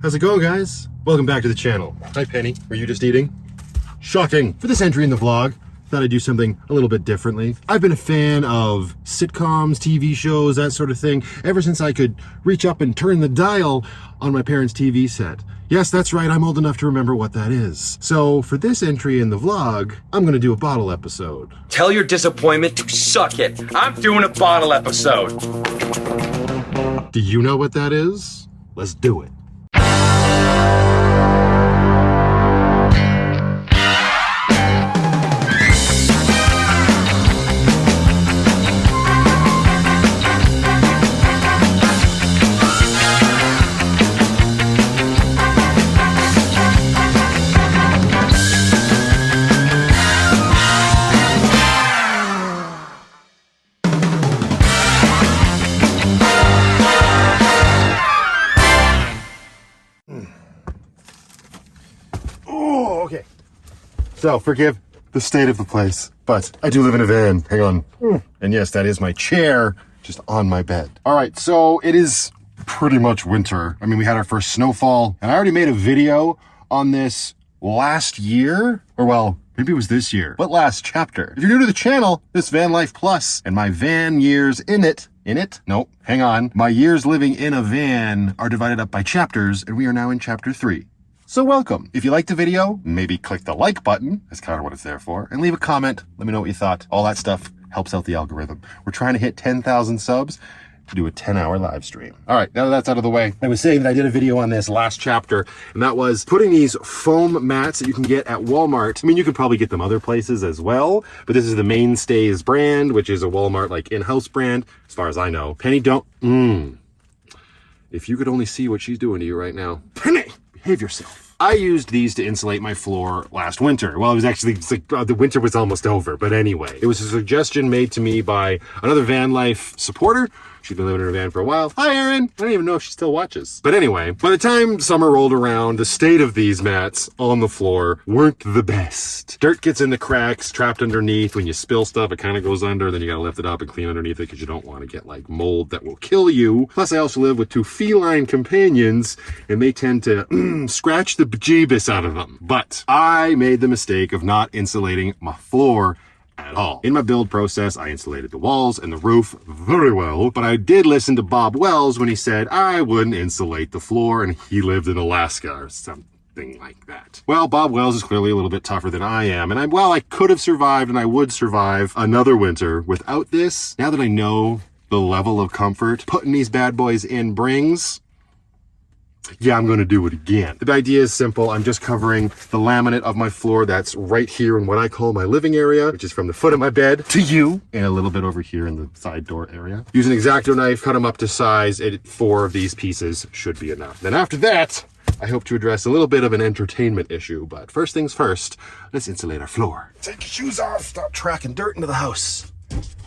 How's it going, guys? Welcome back to the channel. Hi, Penny. Were you just eating? Shocking. For this entry in the vlog, thought I'd do something a little bit differently. I've been a fan of sitcoms, TV shows, that sort of thing, ever since I could reach up and turn the dial on my parents' TV set. Yes, that's right, I'm old enough to remember what that is. So for this entry in the vlog, I'm gonna do a bottle episode. Tell your disappointment to suck it. I'm doing a bottle episode. Do you know what that is? Let's do it. Okay, so forgive the state of the place, but I do live in a van. Hang on. And yes, that is my chair just on my bed. All right, so it is pretty much winter. I mean, we had our first snowfall, and I already made a video on this last year, or well, maybe it was this year, but last chapter. If you're new to the channel, this Van Life Plus and my van years in it, nope, hang on. My years living in a van are divided up by chapters, and we are now in chapter 3. So welcome. If you liked the video, maybe click the like button. That's kind of what it's there for. And leave a comment. Let me know what you thought. All that stuff helps out the algorithm. We're trying to hit 10,000 subs to do a 10-hour live stream. All right, now that that's out of the way, I was saying that I did a video on this last chapter, and that was putting these foam mats that you can get at Walmart. I mean, you could probably get them other places as well, but this is the Mainstays brand, which is a Walmart like in-house brand, as far as I know. Penny, don't, if you could only see what she's doing to you right now. Penny, behave yourself. I used these to insulate my floor last winter. Well, it was actually, the winter was almost over, but anyway. It was a suggestion made to me by another Van Life supporter. She's been living in her van for a while. Hi, Erin. I don't even know if she still watches. But anyway, by the time summer rolled around, the state of these mats on the floor weren't the best. Dirt gets in the cracks, trapped underneath. When you spill stuff, it kind of goes under. Then you got to lift it up and clean underneath it because you don't want to get like mold that will kill you. Plus, I also live with 2 feline companions, and they tend to scratch the bejeebus out of them. But I made the mistake of not insulating my floor at all. In my build process, I insulated the walls and the roof very well, but I did listen to Bob Wells when he said I wouldn't insulate the floor, and he lived in Alaska or something like that. Well, Bob Wells is clearly a little bit tougher than I am, and I could have survived, and I would survive another winter without this. Now that I know the level of comfort putting these bad boys in brings, yeah, I'm going to do it again. The idea is simple. I'm just covering the laminate of my floor that's right here in what I call my living area, which is from the foot of my bed to you, and a little bit over here in the side door area. Use an X-Acto knife, cut them up to size. 4 of these pieces should be enough. Then after that, I hope to address a little bit of an entertainment issue, but first things first, let's insulate our floor. Take your shoes off, stop tracking dirt into the house.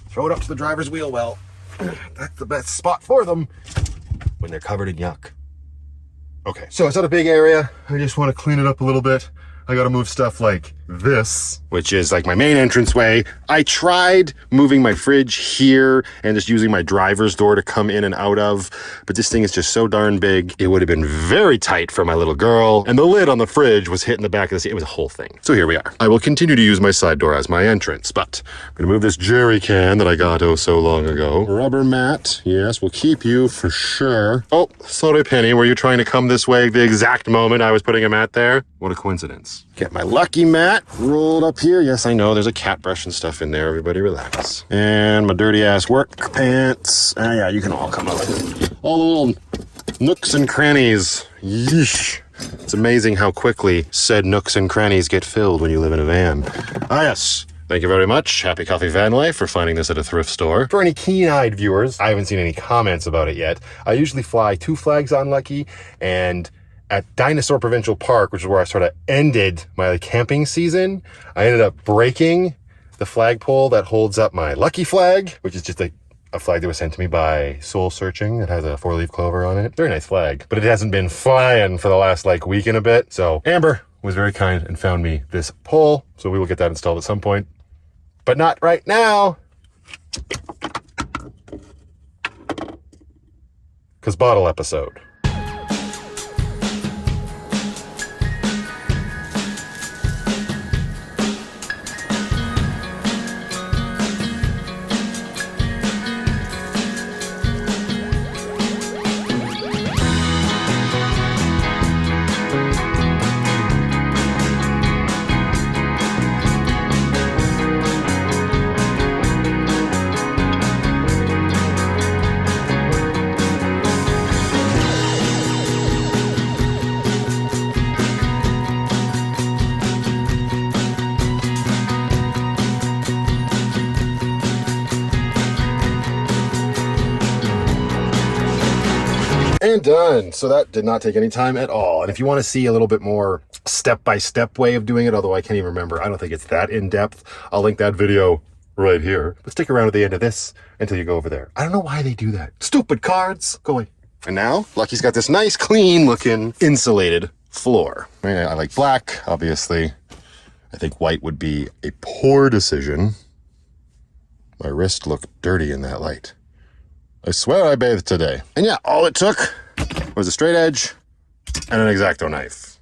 Throw it up to the driver's wheel well. That's the best spot for them when they're covered in yuck. Okay, so it's not a big area. I just want to clean it up a little bit. I got to move stuff like this, which is like my main entranceway. I tried moving my fridge here and just using my driver's door to come in and out of, but this thing is just so darn big. It would have been very tight for my little girl, and the lid on the fridge was hitting the back of the seat. It was a whole thing. So here we are. I will continue to use my side door as my entrance, but I'm gonna move this jerry can that I got so long ago. Rubber mat, yes, will keep you for sure. Oh, sorry, Penny, were you trying to come this way the exact moment I was putting a mat there? What a coincidence. Get my lucky mat rolled up here. Yes, I know there's a cat brush and stuff in there. Everybody relax. And my dirty ass work pants. Yeah, you can all come up. All the little nooks and crannies. Yeesh. It's amazing how quickly said nooks and crannies get filled when you live in a van. Yes. Thank you very much, Happy Coffee Van Life, for finding this at a thrift store. For any keen-eyed viewers, I haven't seen any comments about it yet. I usually fly 2 flags on Lucky, and at Dinosaur Provincial Park, which is where I sort of ended my camping season, I ended up breaking the flagpole that holds up my Lucky flag, which is just a flag that was sent to me by Soul Searching. It has a 4-leaf clover on it. Very nice flag, but it hasn't been flying for the last week and a bit. So Amber was very kind and found me this pole, so we will get that installed at some point, but not right now. Because bottle episode. And done. So that did not take any time at all. And if you want to see a little bit more step-by-step way of doing it, although I can't even remember, I don't think it's that in-depth, I'll link that video right here. But stick around at the end of this until you go over there. I don't know why they do that. Stupid cards. Go away. And now, Lucky's got this nice, clean-looking, insulated floor. I like black, obviously. I think white would be a poor decision. My wrist looked dirty in that light. I swear I bathed today. And yeah, all it took was a straight edge and an X-Acto knife.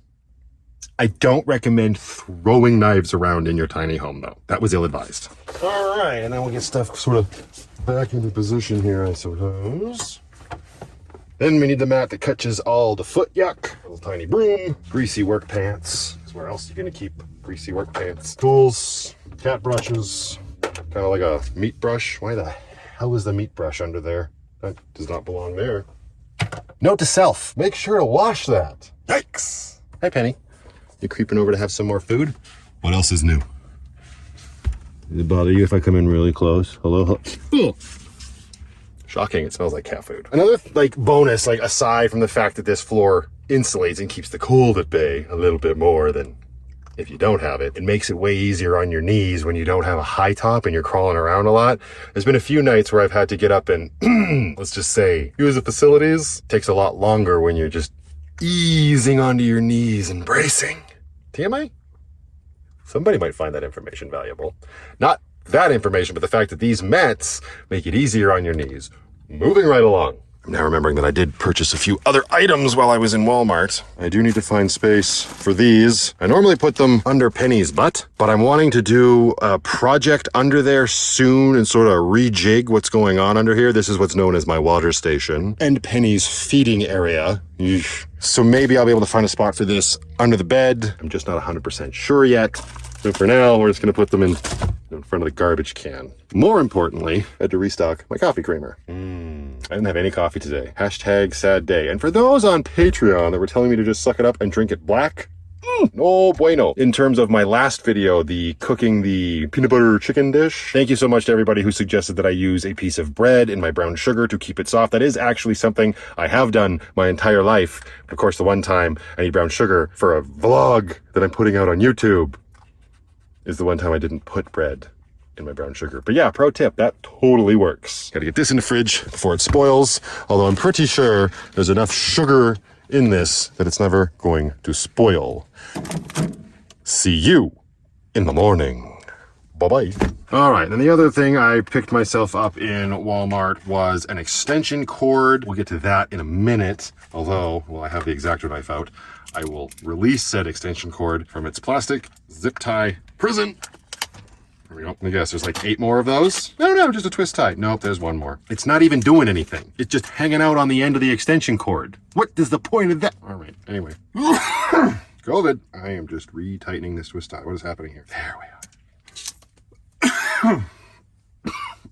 I don't recommend throwing knives around in your tiny home, though. That was ill-advised. All right, and now we'll get stuff sort of back into position here, I suppose. Then we need the mat that catches all the foot yuck. A little tiny broom, greasy work pants. Where else are you gonna keep greasy work pants? Tools, cat brushes, kind of like a meat brush. Why the hell is the meat brush under there? That does not belong there. Note to self, make sure to wash that. Yikes. Hi, Penny. You creeping over to have some more food? What else is new? Does it bother you if I come in really close? Hello? Shocking, it smells like cat food. Another bonus, aside from the fact that this floor insulates and keeps the cold at bay a little bit more than if you don't have it, it makes it way easier on your knees when you don't have a high top and you're crawling around a lot. There's been a few nights where I've had to get up and, let's just say, use the facilities. It takes a lot longer when you're just easing onto your knees and bracing. TMI? Somebody might find that information valuable. Not that information, but the fact that these mats make it easier on your knees. Moving right along. I'm now remembering that I did purchase a few other items while I was in Walmart. I do need to find space for these. I normally put them under Penny's butt, but I'm wanting to do a project under there soon and sort of rejig what's going on under here. This is what's known as my water station and Penny's feeding area. Eesh. So maybe I'll be able to find a spot for this under the bed. I'm just not 100% sure yet. So for now, we're just going to put them in front of the garbage can. More importantly, I had to restock my coffee creamer. I didn't have any coffee today. Hashtag sad day. And for those on Patreon that were telling me to just suck it up and drink it black, no bueno. In terms of my last video, the cooking the peanut butter chicken dish, thank you so much to everybody who suggested that I use a piece of bread in my brown sugar to keep it soft. That is actually something I have done my entire life. But of course, the one time I need brown sugar for a vlog that I'm putting out on YouTube is the one time I didn't put bread in my brown sugar. But yeah, pro tip, that totally works. Gotta get this in the fridge before it spoils, although I'm pretty sure there's enough sugar in this that it's never going to spoil. See you in the morning. Bye-bye. All right, and the other thing I picked myself up in Walmart was an extension cord. We'll get to that in a minute, although, well, I have the X-Acto knife out. I will release said extension cord from its plastic zip tie prison. There we go. I guess there's 8 more of those. No, just a twist tie. Nope, there's one more. It's not even doing anything. It's just hanging out on the end of the extension cord. What is the point of that? All right, anyway. COVID. I am just retightening this twist tie. What is happening here? There we are.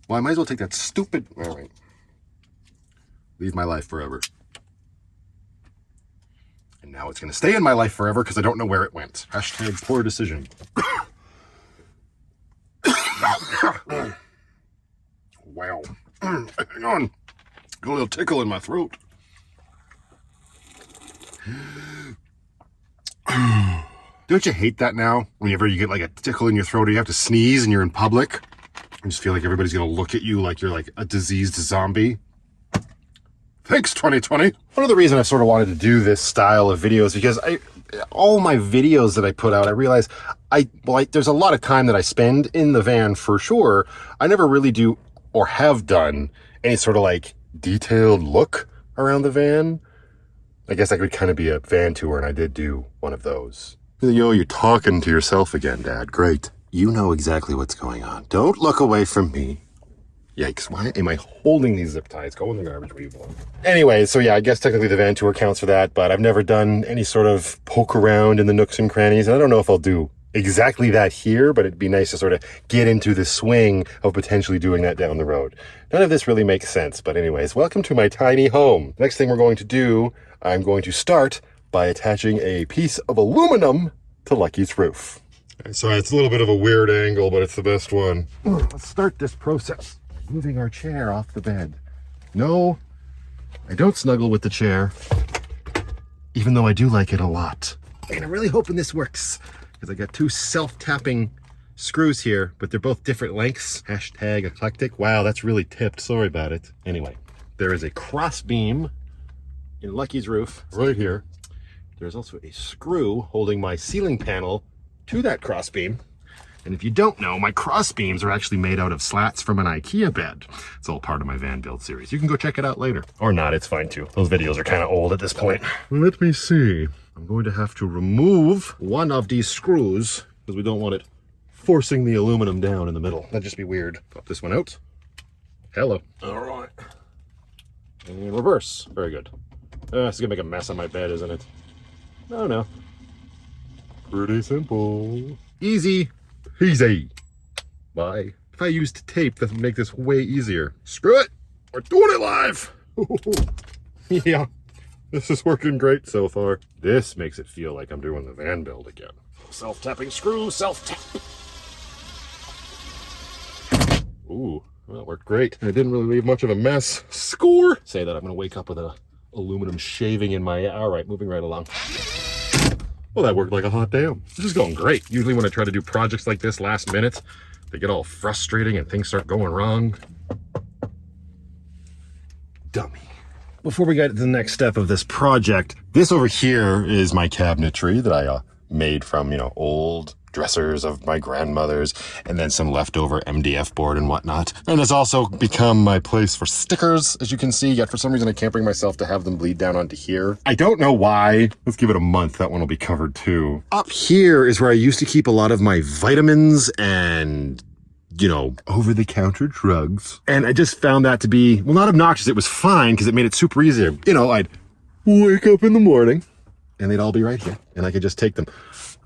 Well, I might as well take that stupid... All right. Leave my life forever. And now it's going to stay in my life forever because I don't know where it went. Hashtag poor decision. Wow. Hang on. Got a little tickle in my throat. Don't you hate that now? Whenever you get a tickle in your throat or you have to sneeze and you're in public, you just feel like everybody's going to look at you like you're a diseased zombie. Thanks, 2020. One of the reasons I sort of wanted to do this style of videos because all my videos that I put out, I realize there's a lot of time that I spend in the van for sure. I never really do or have done any sort of detailed look around the van. I guess I could kind of be a van tour, and I did do one of those. Yo, you're talking to yourself again, Dad. Great. You know exactly what's going on. Don't look away from me. Yikes, why am I holding these zip ties? Go in the garbage where you belong. Anyway, so yeah, I guess technically the van tour counts for that, but I've never done any sort of poke around in the nooks and crannies, and I don't know if I'll do exactly that here, but it'd be nice to sort of get into the swing of potentially doing that down the road. None of this really makes sense, but anyways, welcome to my tiny home. Next thing we're going to do, I'm going to start by attaching a piece of aluminum to Lucky's roof. Sorry, it's a little bit of a weird angle, but it's the best one. Let's start this process. Moving our chair off the bed. No I don't snuggle with the chair, even though I do like it a lot. And I'm really hoping this works, because I got two self-tapping screws here, but they're both different lengths. Hashtag eclectic. Wow, that's really tipped. Sorry about it. Anyway, there is a cross beam in Lucky's roof right here. There's also a screw holding my ceiling panel to that cross beam. And if you don't know, my cross beams are actually made out of slats from an IKEA bed. It's all part of my van build series. You can go check it out later. Or not, it's fine too. Those videos are kind of old at this point. Let me see. I'm going to have to remove one of these screws because we don't want it forcing the aluminum down in the middle. That'd just be weird. Pop this one out. Hello. All right. And reverse. Very good. This is gonna make a mess on my bed, isn't it? No. Pretty simple. Easy. Easy. Bye. If I used tape, that would make this way easier. Screw it. We're doing it live. Yeah. This is working great so far. This makes it feel like I'm doing the van build again. Self-tapping screw, self-tap. Ooh, well, it worked great. It didn't really leave much of a mess. Score! Say that I'm gonna wake up with a aluminum shaving in my... All right, moving right along. Well, that worked like a hot damn. This is going great. Usually when I try to do projects like this last minute, they get all frustrating and things start going wrong. Dummy. Before we get to the next step of this project, this over here is my cabinetry that I made from, old dressers of my grandmother's and then some leftover MDF board and whatnot. And it's also become my place for stickers, as you can see, yet for some reason I can't bring myself to have them bleed down onto here. I don't know why. Let's give it a month. That one will be covered too. Up here is where I used to keep a lot of my vitamins and over-the-counter drugs. And I just found that to be, well, not obnoxious. It was fine because it made it super easy. I'd wake up in the morning and they'd all be right here and I could just take them.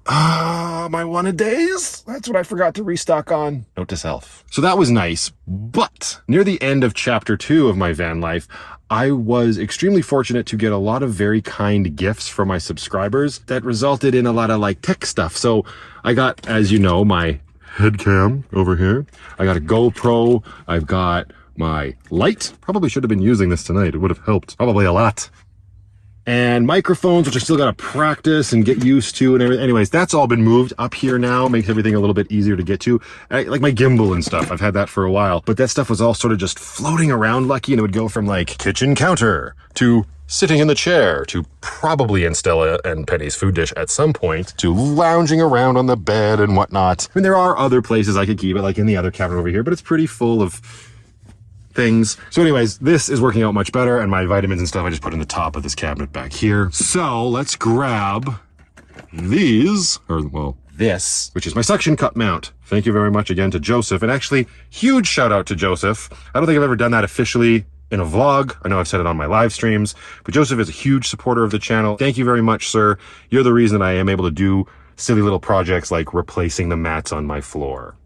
My wanted days. That's what I forgot to restock on. Note to self. So that was nice. But near the end of chapter 2 of my van life, I was extremely fortunate to get a lot of very kind gifts from my subscribers that resulted in a lot of tech stuff. So I got, as you know, my head cam over here. I got a GoPro. I've got my light. Probably should have been using this tonight. It would have helped probably a lot. And microphones, which I still got to practice and get used to and everything. Anyways, that's all been moved up here now. Makes everything a little bit easier to get to. Like my gimbal and stuff. I've had that for a while. But that stuff was all sort of just floating around, Lucky, and it would go from kitchen counter to sitting in the chair to probably in Stella and Penny's food dish at some point to lounging around on the bed and whatnot. I mean, there are other places I could keep it, like in the other cabinet over here, but it's pretty full of things. So anyways, this is working out much better, and my vitamins and stuff I just put in the top of this cabinet back here. So let's grab these, this, which is my suction cup mount. Thank you very much again to Joseph, and actually, huge shout out to Joseph. I don't think I've ever done that officially in a vlog. I know I've said it on my live streams, but Joseph is a huge supporter of the channel. Thank you very much, sir. You're the reason I am able to do silly little projects like replacing the mats on my floor.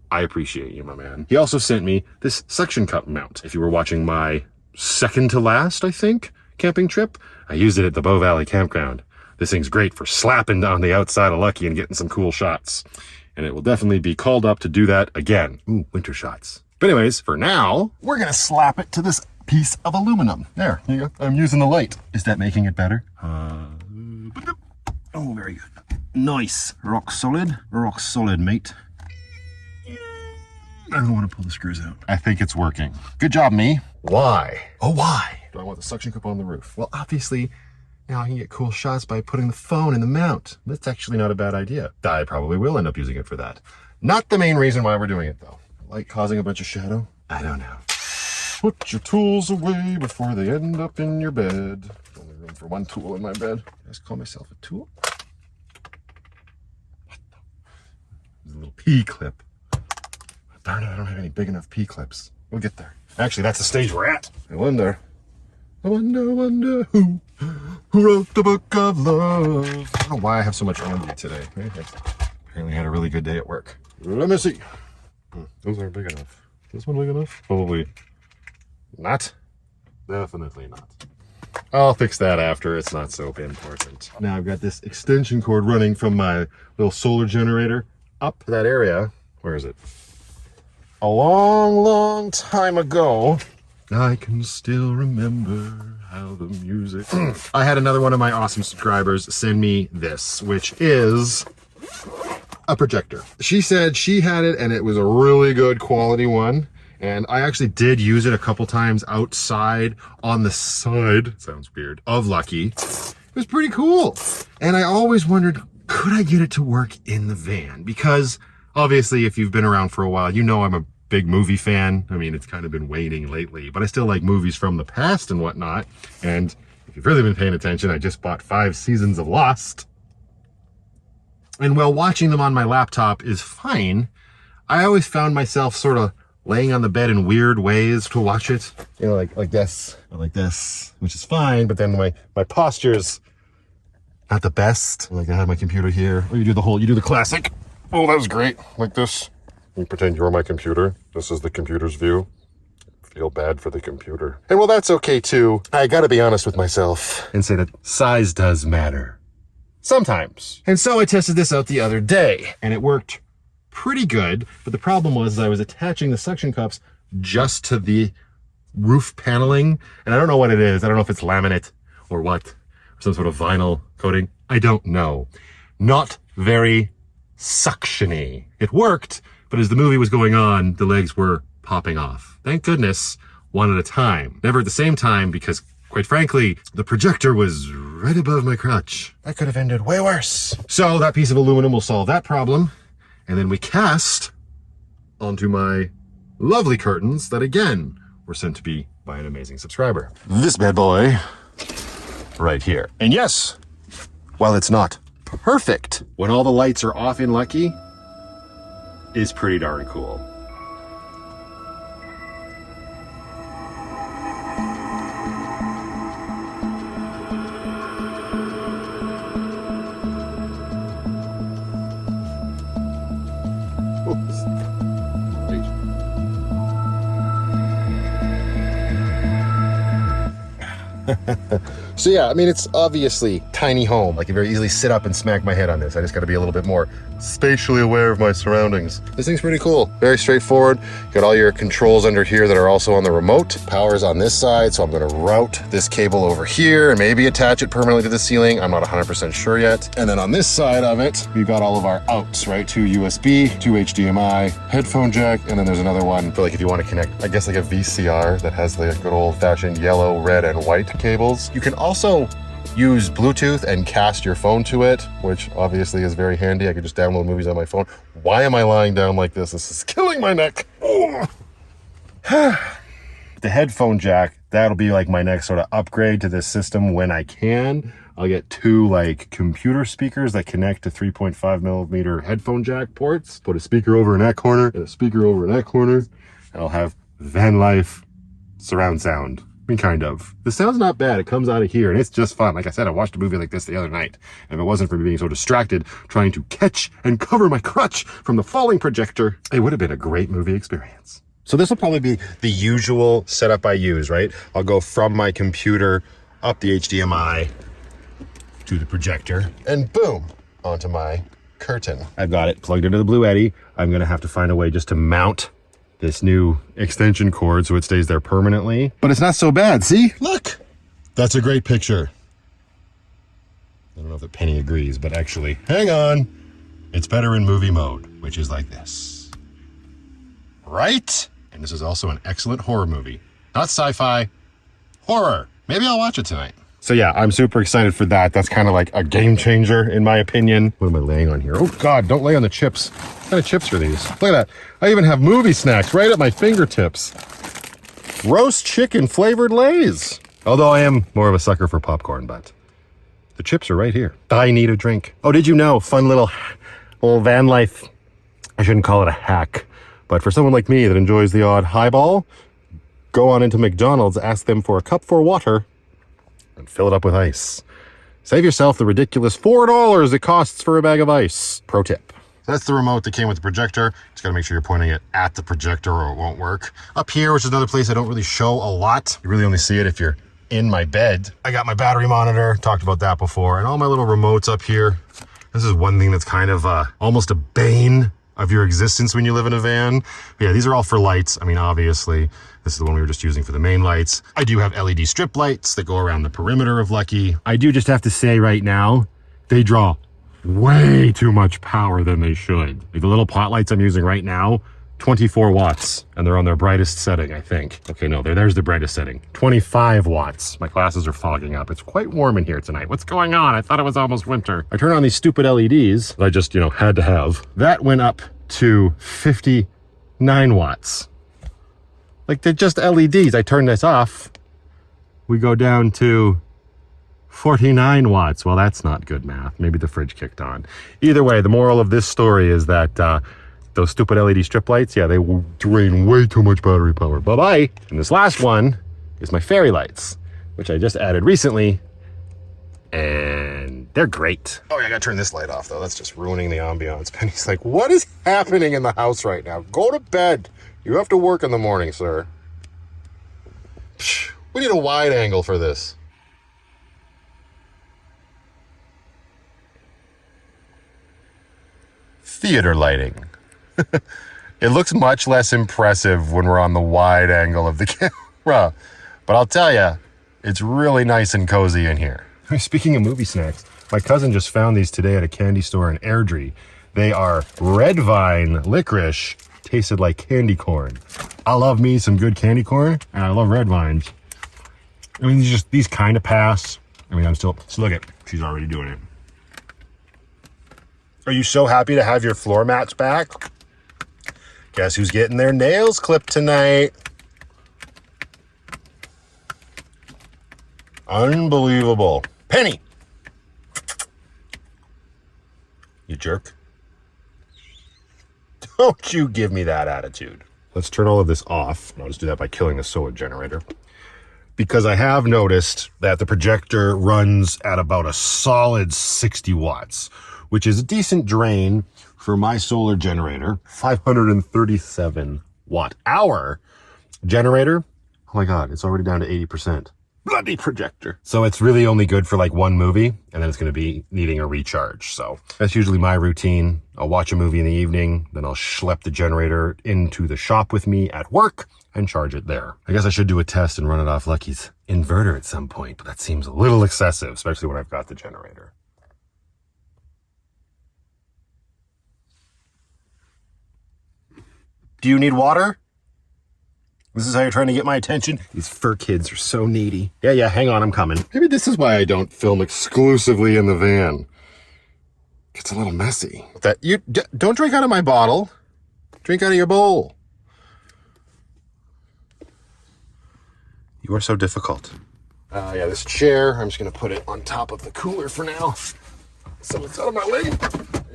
I appreciate you, my man. He also sent me this suction cup mount. If you were watching my second to last, I think, camping trip, I used it at the Bow Valley campground. This thing's great for slapping on the outside of Lucky and getting some cool shots. And it will definitely be called up to do that again. Ooh, winter shots. But anyways, for now, we're gonna slap it to this piece of aluminum. There you go. I'm using the light. Is that making it better? Oh, very good. Nice. Rock solid, mate. I don't want to pull the screws out. I think it's working. Good job, me. Why? Oh, why? Do I want the suction cup on the roof? Well, obviously, now I can get cool shots by putting the phone in the mount. That's actually not a bad idea. I probably will end up using it for that. Not the main reason why we're doing it, though. Like causing a bunch of shadow? I don't know. Put your tools away before they end up in your bed. Only room for one tool in my bed. I just call myself a tool? What the? There's a little P-clip. Darn it, I don't have any big enough P-clips. We'll get there. Actually, that's the stage we're at. I wonder who wrote the book of love. I don't know why I have so much energy today. I apparently had a really good day at work. Let me see. Those aren't big enough. This one big enough? Probably not. Definitely not. I'll fix that after. It's not so important. Now I've got this extension cord running from my little solar generator up that area. Where is it? A long, long time ago, I can still remember how the music... I had another one of my awesome subscribers send me this, which is a projector. She said she had it and it was a really good quality one. And I actually did use it a couple times outside on the side, sounds weird, of Lucky. It was pretty cool. And I always wondered, could I get it to work in the van? Because obviously if you've been around for a while, you know I'm a big movie fan. I mean, it's kind of been waning lately, but I still like movies from the past and whatnot. And if you've really been paying attention, I just bought 5 seasons of Lost. And while watching them on my laptop is fine, I always found myself sort of laying on the bed in weird ways to watch it. You know, like this, or like this, which is fine, but then my posture's not the best. Like I have my computer here, or you do the classic. Oh, that was great. Like this. You pretend you're my computer. This is the computer's view. Feel bad for the computer. And well, that's okay too. I gotta be honest with myself and say that size does matter. Sometimes. And so I tested this out the other day, and it worked pretty good. But the problem was I was attaching the suction cups just to the roof paneling. And I don't know what it is. I don't know if it's laminate or what, or some sort of vinyl coating. I don't know. Not very suctiony. It worked, but as the movie was going on, the legs were popping off. Thank goodness, one at a time. Never at the same time, because quite frankly, the projector was right above my crotch. That could have ended way worse. So that piece of aluminum will solve that problem. And then we cast onto my lovely curtains that again were sent to me by an amazing subscriber. This bad boy right here. And yes, while it's not perfect, when all the lights are off in Lucky, is pretty darn cool. So yeah, I mean, it's obviously tiny home. I can very easily sit up and smack my head on this. I just got to be a little bit more spatially aware of my surroundings. This thing's pretty cool. Very straightforward. Got all your controls under here that are also on the remote. Power's on this side, so I'm going to route this cable over here and maybe attach it permanently to the ceiling. I'm not 100% sure yet. And then on this side of it, we've got all of our outs, right? 2 USB, 2 HDMI, headphone jack, and then there's another one for like if you want to connect, I guess like a VCR that has the good old-fashioned yellow, red, and white cables. You can also use Bluetooth and cast your phone to it, which obviously is very handy. I could just download movies on my phone. Why am I lying down like this? This is killing my neck. The headphone jack, that'll be like my next sort of upgrade to this system when I can. I'll get 2 like computer speakers that connect to 3.5mm headphone jack ports. Put a speaker over in that corner and a speaker over in that corner. And I'll have VanLife surround sound. I mean, kind of. The sound's not bad. It comes out of here, and it's just fun. Like I said, I watched a movie like this the other night, and if it wasn't for me being so distracted trying to catch and cover my crutch from the falling projector, it would have been a great movie experience. So this will probably be the usual setup I use, right? I'll go from my computer up the HDMI to the projector, and boom, onto my curtain. I've got it plugged into the Blue Eddy. I'm going to have to find a way just to mount this new extension cord so it stays there permanently. But it's not so bad. See? Look! That's a great picture. I don't know if the penny agrees, but actually, hang on. It's better in movie mode, which is like this. Right? And this is also an excellent horror movie. Not sci-fi, horror. Maybe I'll watch it tonight. So yeah, I'm super excited for that. That's kind of like a game changer in my opinion. What am I laying on here? Oh God, don't lay on the chips. What kind of chips are these? Look at that. I even have movie snacks right at my fingertips. Roast chicken flavored Lay's. Although I am more of a sucker for popcorn, but the chips are right here. I need a drink. Oh, did you know? Fun little van life. I shouldn't call it a hack, but for someone like me that enjoys the odd highball, go on into McDonald's, ask them for a cup for water, and fill it up with ice. Save yourself the ridiculous $4 it costs for a bag of ice. Pro tip. That's the remote that came with the projector. Just gotta make sure you're pointing it at the projector or it won't work. Up here, which is another place I don't really show a lot. You really only see it if you're in my bed. I got my battery monitor, talked about that before, and all my little remotes up here. This is one thing that's kind of almost a bane of your existence when you live in a van. But yeah, these are all for lights. I mean, obviously, this is the one we were just using for the main lights. I do have LED strip lights that go around the perimeter of Lucky. I do just have to say right now, they draw way too much power than they should. Like the little pot lights I'm using right now, 24 watts, and they're on their brightest setting, I think. Okay, no, there's the brightest setting. 25 watts. My glasses are fogging up. It's quite warm in here tonight. What's going on? I thought it was almost winter. I turned on these stupid LEDs that I just, had to have. That went up to 59 watts. Like, they're just LEDs. I turn this off. We go down to 49 watts. Well, that's not good math. Maybe the fridge kicked on. Either way, the moral of this story is that those stupid LED strip lights, yeah, they will drain way too much battery power. Bye-bye. And this last one is my fairy lights, which I just added recently, and they're great. Oh, yeah, I gotta turn this light off, though. That's just ruining the ambiance. Penny's like, what is happening in the house right now? Go to bed. You have to work in the morning, sir. Psh, we need a wide angle for this. Theater lighting. It looks much less impressive when we're on the wide angle of the camera, but I'll tell you, it's really nice and cozy in here. Speaking of movie snacks, my cousin just found these today at a candy store in Airdrie. They are red vine licorice, tasted like candy corn. I love me some good candy corn, and I love red vines. I mean, these kind of pass. I mean, so look at, she's already doing it. Are you so happy to have your floor mats back? Guess who's getting their nails clipped tonight? Unbelievable. Penny! You jerk. Don't you give me that attitude. Let's turn all of this off. I'll just do that by killing the solar generator. Because I have noticed that the projector runs at about a solid 60 watts, which is a decent drain for my solar generator. 537 watt hour generator. Oh my God, it's already down to 80%. Bloody projector. So it's really only good for like one movie, and then it's going to be needing a recharge. So that's usually my routine. I'll watch a movie in the evening, then I'll schlep the generator into the shop with me at work and charge it there. I guess I should do a test and run it off Lucky's inverter at some point, but that seems a little excessive, especially when I've got the generator. Do you need water? This is how you're trying to get my attention? These fur kids are so needy. Yeah, hang on, I'm coming. Maybe this is why I don't film exclusively in the van. It's a little messy. Don't drink out of my bottle. Drink out of your bowl. You are so difficult. Yeah, this chair, I'm just gonna put it on top of the cooler for now. So it's out of my way.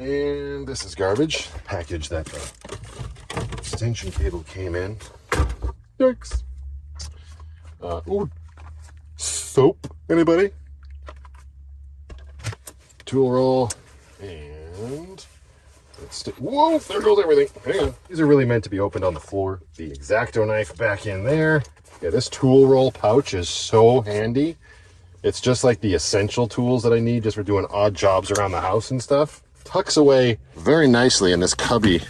And this is garbage. Package that extension cable came in. Yikes. Ooh. Soap, anybody? Tool roll. And whoa, there goes everything. Hang on. These are really meant to be opened on the floor. The X-Acto knife back in there. Yeah, this tool roll pouch is so handy. It's just like the essential tools that I need just for doing odd jobs around the house and stuff. Tucks away very nicely in this cubby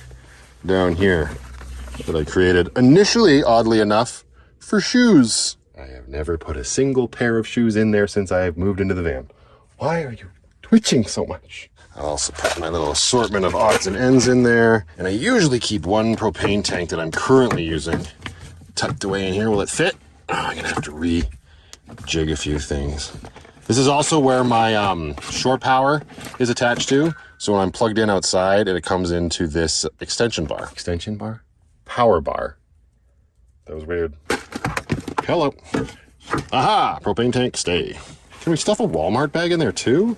down here that I created initially, oddly enough, for shoes. I have never put a single pair of shoes in there since I have moved into the van. Why are you twitching so much? I'll also put my little assortment of odds and ends in there. And I usually keep one propane tank that I'm currently using tucked away in here. Will it fit? Oh, I'm gonna have to jig a few things. This is also where my shore power is attached to. So when I'm plugged in outside, it comes into this extension bar. Extension bar? Power bar. That was weird. Hello. Aha! Propane tank, stay. Can we stuff a Walmart bag in there too?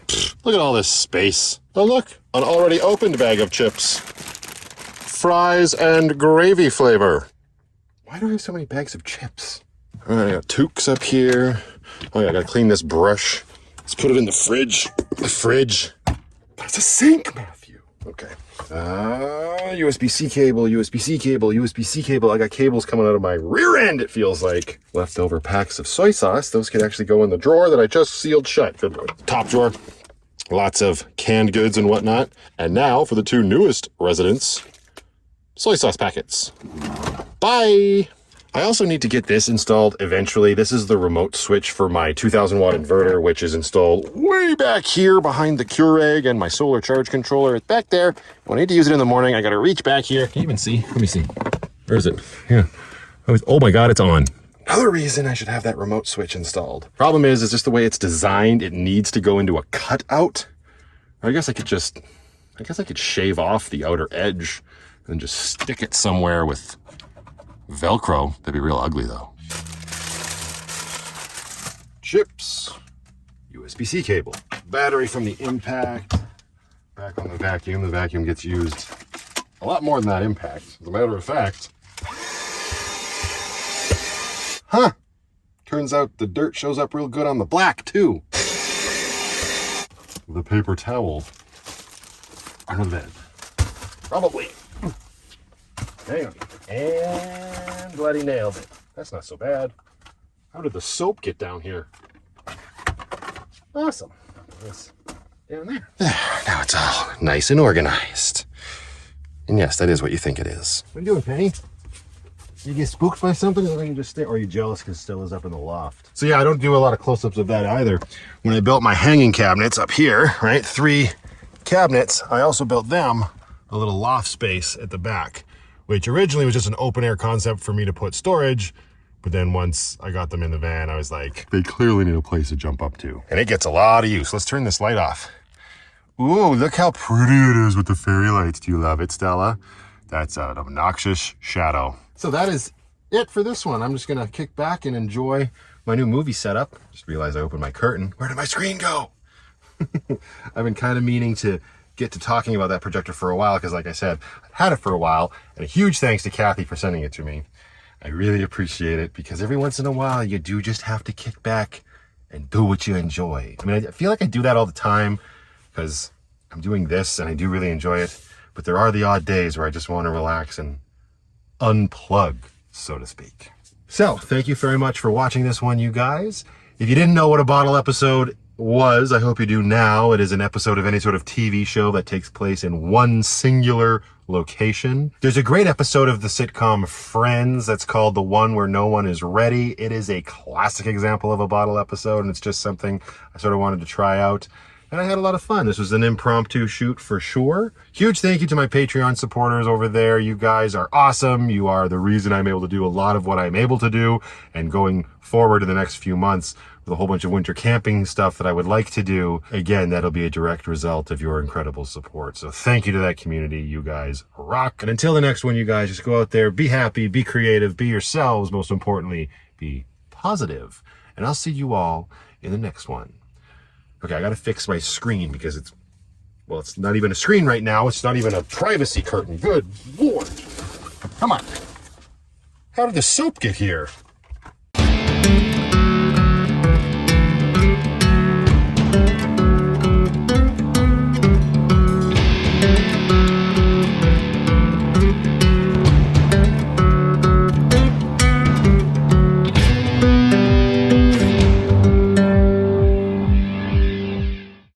Pfft, look at all this space. Oh look, an already opened bag of chips. Fries and gravy flavor. Why do I have so many bags of chips? All right, I got toques up here. Oh yeah, I gotta clean this brush. Let's put it in the fridge. The fridge. That's a sink, Matthew. Okay. USB-C cable, USB-C cable, USB-C cable. I got cables coming out of my rear end, it feels like. Leftover packs of soy sauce. Those could actually go in the drawer that I just sealed shut. Good boy. Top drawer. Lots of canned goods and whatnot. And now for the 2 newest residents, soy sauce packets. Bye! I also need to get this installed eventually. This is the remote switch for my 2000 watt inverter, which is installed way back here behind the Keurig, and my solar charge controller is back there. When I need to use it in the morning, I gotta reach back here. Can you even see? Let me see. Where is it? Yeah. Oh my God, it's on. Another reason I should have that remote switch installed. Problem is just the way it's designed, it needs to go into a cutout. I guess I could shave off the outer edge and just stick it somewhere with Velcro. That'd be real ugly though. Chips, USB-C cable, battery from the impact, back on the vacuum. The vacuum gets used a lot more than that impact. As a matter of fact, turns out the dirt shows up real good on the black too. The paper towel under the bed. Probably. Hang on. And bloody nailed it. That's not so bad. How did the soap get down here? Awesome. It's down there. There. Now it's all nice and organized. And yes, that is what you think it is. What are you doing, Penny? You get spooked by something, or you just stay, or are you jealous because Stella's up in the loft? So yeah, I don't do a lot of close-ups of that either. When I built my hanging cabinets up here, right, 3 cabinets, I also built them a little loft space at the back, which originally was just an open air concept for me to put storage. But then once I got them in the van, I was like, they clearly need a place to jump up to. And it gets a lot of use. Let's turn this light off. Ooh, look how pretty it is with the fairy lights. Do you love it, Stella? That's an obnoxious shadow. So that is it for this one. I'm just gonna kick back and enjoy my new movie setup. Just realized I opened my curtain. Where did my screen go? I've been kind of meaning to get to talking about that projector for a while, because like I said, I've had it for a while, and a huge thanks to Kathy for sending it to me. I really appreciate it, because every once in a while you do just have to kick back and do what you enjoy. I mean, I feel like I do that all the time because I'm doing this and I do really enjoy it, but there are the odd days where I just want to relax and unplug, so to speak. So thank you very much for watching this one, you guys. If you didn't know what a bottle episode was, I hope you do now. It is an episode of any sort of TV show that takes place in one singular location. There's a great episode of the sitcom Friends that's called The One Where No One Is Ready. It is a classic example of a bottle episode, and it's just something I sort of wanted to try out. And I had a lot of fun. This was an impromptu shoot for sure. Huge thank you to my Patreon supporters over there. You guys are awesome. You are the reason I'm able to do a lot of what I'm able to do. And going forward in the next few months with a whole bunch of winter camping stuff that I would like to do, again, that'll be a direct result of your incredible support. So thank you to that community. You guys rock. And until the next one, you guys, just go out there, be happy, be creative, be yourselves. Most importantly, be positive. And I'll see you all in the next one. Okay, I gotta fix my screen because it's not even a screen right now. It's not even a privacy curtain. Good Lord. Come on. How did the soap get here?